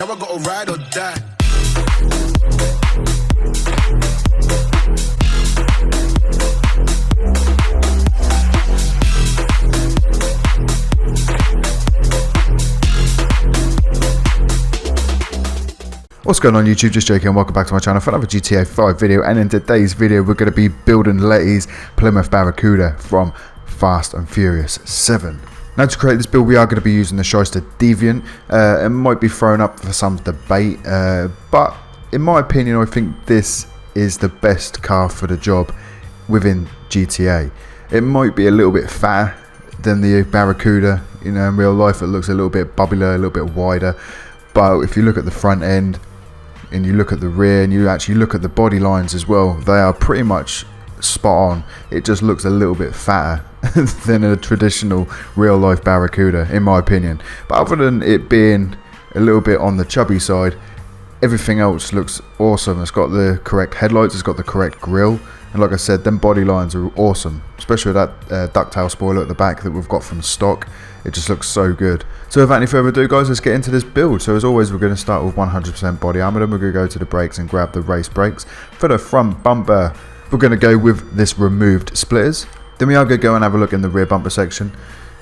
I gotta ride or die. What's going on YouTube, just joking, welcome back to my channel for another GTA 5 video, and in today's video we're going to be building Letty's Plymouth Barracuda from Fast and Furious 7. Now to create this build we are going to be using the Shyster DEVIANT. It might be thrown up for some debate, but in my opinion I think this is the best car for the job within GTA. It might be a little bit fatter than the Barracuda, you know, in real life it looks a little bit bubblier, a little bit wider, but if you look at the front end and you look at the rear and you actually look at the body lines as well, they are pretty much spot on. It just looks a little bit fatter than a traditional real life Barracuda in my opinion, but other than it being a little bit on the chubby side, everything else looks awesome. It's got the correct headlights, it's got the correct grille, and like I said, them body lines are awesome, especially with that ducktail spoiler at the back that we've got from stock. It just looks so good. So without any further ado guys, let's get into this build. So as always, we're going to start with 100% body armor, then we're going to go to the brakes and grab the race brakes. For the front bumper, we're going to go with this removed splitters. Then we are going to go and have a look in the rear bumper section.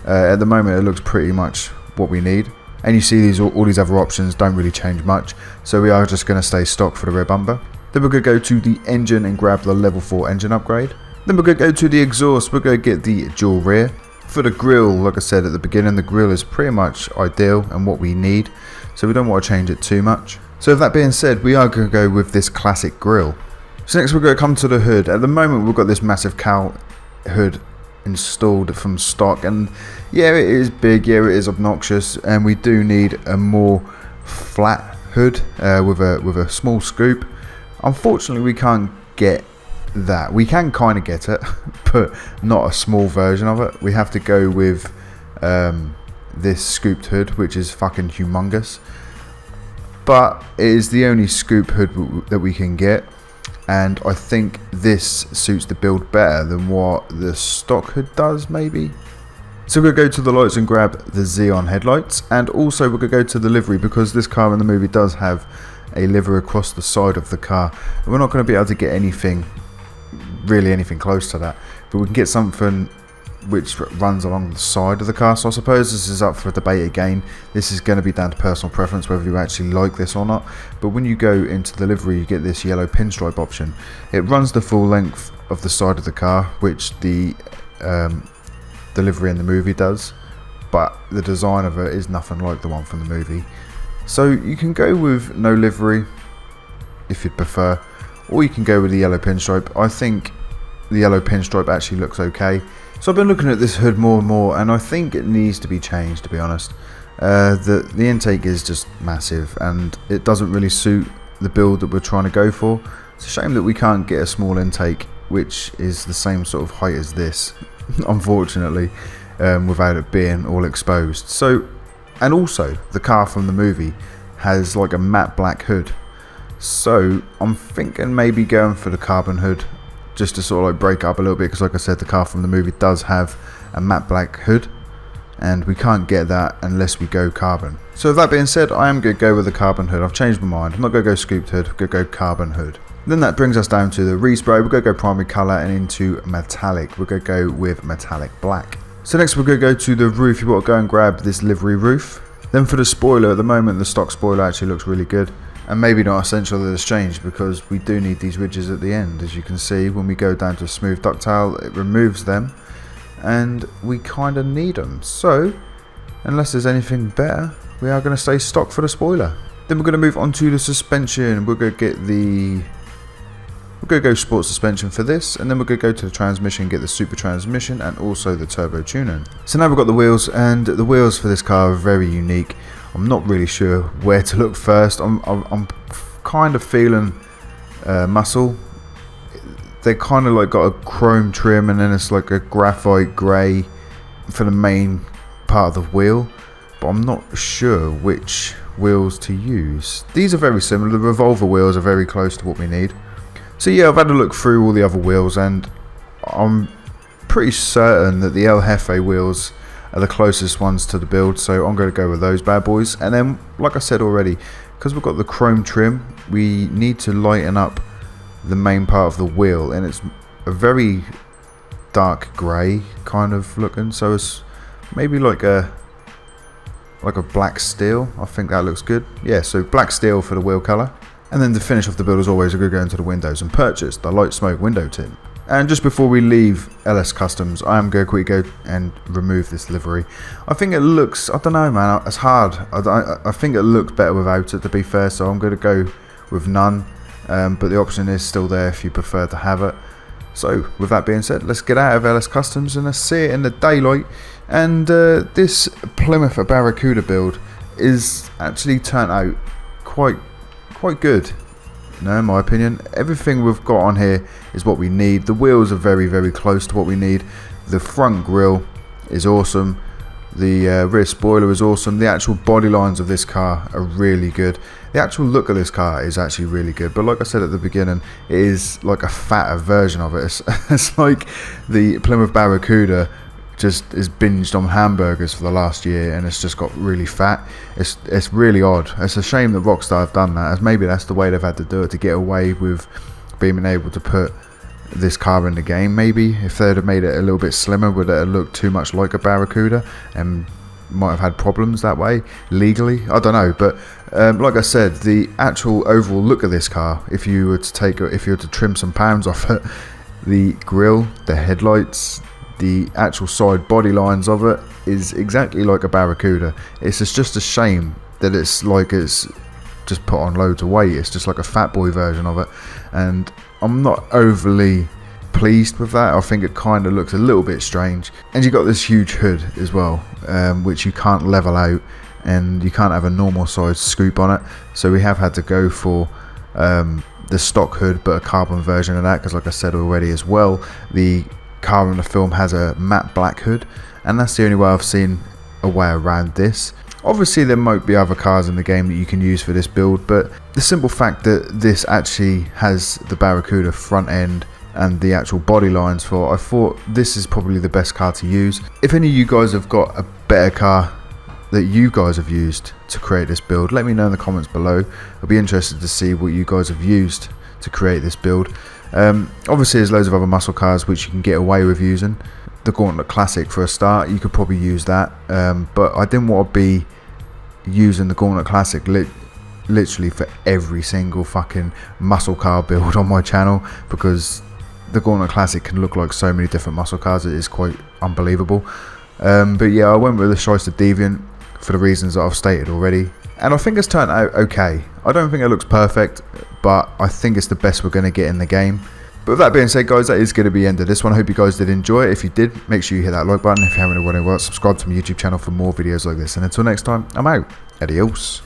At the moment it looks pretty much what we need. And you see all these other options don't really change much. So we are just going to stay stock for the rear bumper. Then we're going to go to the engine and grab the level 4 engine upgrade. Then we're going to go to the exhaust, we're going to get the dual rear. For the grille, like I said at the beginning, the grille is pretty much ideal and what we need, so we don't want to change it too much. So with that being said, we are going to go with this classic grille. So next we're going to come to the hood. At the moment we've got this massive cowl hood installed from stock, and yeah, it is big, yeah, it is obnoxious, and we do need a more flat hood with a small scoop. Unfortunately we can't get that. We can kind of get it, but not a small version of it. We have to go with this scooped hood, which is fucking humongous, but it is the only scoop hood that we can get, and I think this suits the build better than what the stock hood does maybe. So we're going to go to the lights and grab the Xeon headlights, and also we're going to go to the livery because this car in the movie does have a livery across the side of the car, and we're not going to be able to get anything close to that, but we can get something which runs along the side of the car. So I suppose this is up for debate again. This is going to be down to personal preference whether you actually like this or not, but when you go into the livery you get this yellow pinstripe option. It runs the full length of the side of the car, which the livery in the movie does, but the design of it is nothing like the one from the movie. So you can go with no livery if you'd prefer, or you can go with the yellow pinstripe. I think the yellow pinstripe actually looks okay. So I've been looking at this hood more and more, and I think it needs to be changed, to be honest. The intake is just massive, and it doesn't really suit the build that we're trying to go for. It's a shame that we can't get a small intake, which is the same sort of height as this, unfortunately, without it being all exposed. So, and also, the car from the movie has like a matte black hood. So I'm thinking maybe going for the carbon hood, just to sort of like break up a little bit, because like I said, the car from the movie does have a matte black hood, and we can't get that unless we go carbon. So with that being said, I am going to go with the carbon hood. I've changed my mind. I'm not going to go scooped hood, I'm going to go carbon hood. Then that brings us down to the respray. We're going to go primary colour and into metallic. We're going to go with metallic black. So next we're going to go to the roof. You've got to go and grab this livery roof. Then for the spoiler, at the moment the stock spoiler actually looks really good, and maybe not essential that it's changed, because we do need these ridges at the end. As you can see, when we go down to smooth ductile, it removes them, and we kind of need them. So unless there's anything better, we are going to stay stock for the spoiler. Then we're going to move on to the suspension. We're going to get we're going to go sport suspension for this, and then we're going to go to the transmission, get the super transmission and also the turbo tuning. So now we've got the wheels, and the wheels for this car are very unique. I'm not really sure where to look first. I'm kind of feeling muscle. They kind of like got a chrome trim, and then it's like a graphite grey for the main part of the wheel, but I'm not sure which wheels to use. These are very similar. The revolver wheels are very close to what we need. So yeah, I've had a look through all the other wheels, and I'm pretty certain that the El Jefe wheels are the closest ones to the build, so I'm going to go with those bad boys. And then, like I said already, because we've got the chrome trim, we need to lighten up the main part of the wheel, and it's a very dark grey kind of looking, so it's maybe like a black steel. I think that looks good. Yeah, so black steel for the wheel colour. And then to finish off the build, as always, we're going to go into the windows and purchase the light smoke window tint. And just before we leave LS Customs, I am going to quickly go and remove this livery. I think it looks, I don't know, man, it's hard. I think it looks better without it, to be fair, so I'm going to go with none. But the option is still there if you prefer to have it. So with that being said, let's get out of LS Customs and let's see it in the daylight. And this Plymouth Barracuda build is actually turned out quite good, you know, in my opinion. Everything we've got on here is what we need. The wheels are very close to what we need. The front grille is awesome. The rear spoiler is awesome. The actual body lines of this car are really good. The actual look of this car is actually really good. But like I said at the beginning, it is like a fatter version of it. It's like the Plymouth Barracuda just is binged on hamburgers for the last year, and it's just got really fat. It's really odd. It's a shame that Rockstar have done that, as maybe that's the way they've had to do it to get away with being able to put this car in the game. Maybe if they'd have made it a little bit slimmer, would it have looked too much like a Barracuda and might have had problems that way legally? I don't know. But like I said, the actual overall look of this car, if you were to trim some pounds off it, the grille, the headlights, the actual side body lines of it is exactly like a Barracuda. It's just a shame that it's just put on loads of weight. It's just like a fat boy version of it, and I'm not overly pleased with that. I think it kind of looks a little bit strange. And you got this huge hood as well, which you can't level out, and you can't have a normal size scoop on it, so we have had to go for the stock hood, but a carbon version of that, because like I said already as well, the car in the film has a matte black hood, and that's the only way I've seen a way around this. Obviously there might be other cars in the game that you can use for this build, but the simple fact that this actually has the Barracuda front end and the actual body lines for, I thought this is probably the best car to use. If any of you guys have got a better car that you guys have used to create this build, let me know in the comments below. I'll be interested to see what you guys have used to create this build. Obviously there's loads of other muscle cars which you can get away with using. The Gauntlet Classic for a start, you could probably use that, but I didn't want to be using the Gauntlet Classic literally for every single fucking muscle car build on my channel, because the Gauntlet Classic can look like so many different muscle cars. It is quite unbelievable. But yeah, I went with the Shyster Deviant for the reasons that I've stated already, and I think it's turned out okay. I don't think it looks perfect, but I think it's the best we're going to get in the game. But with that being said, guys, that is going to be the end of this one. I hope you guys did enjoy it. If you did, make sure you hit that like button. If you haven't already, subscribe to my YouTube channel for more videos like this. And until next time, I'm out. Adios.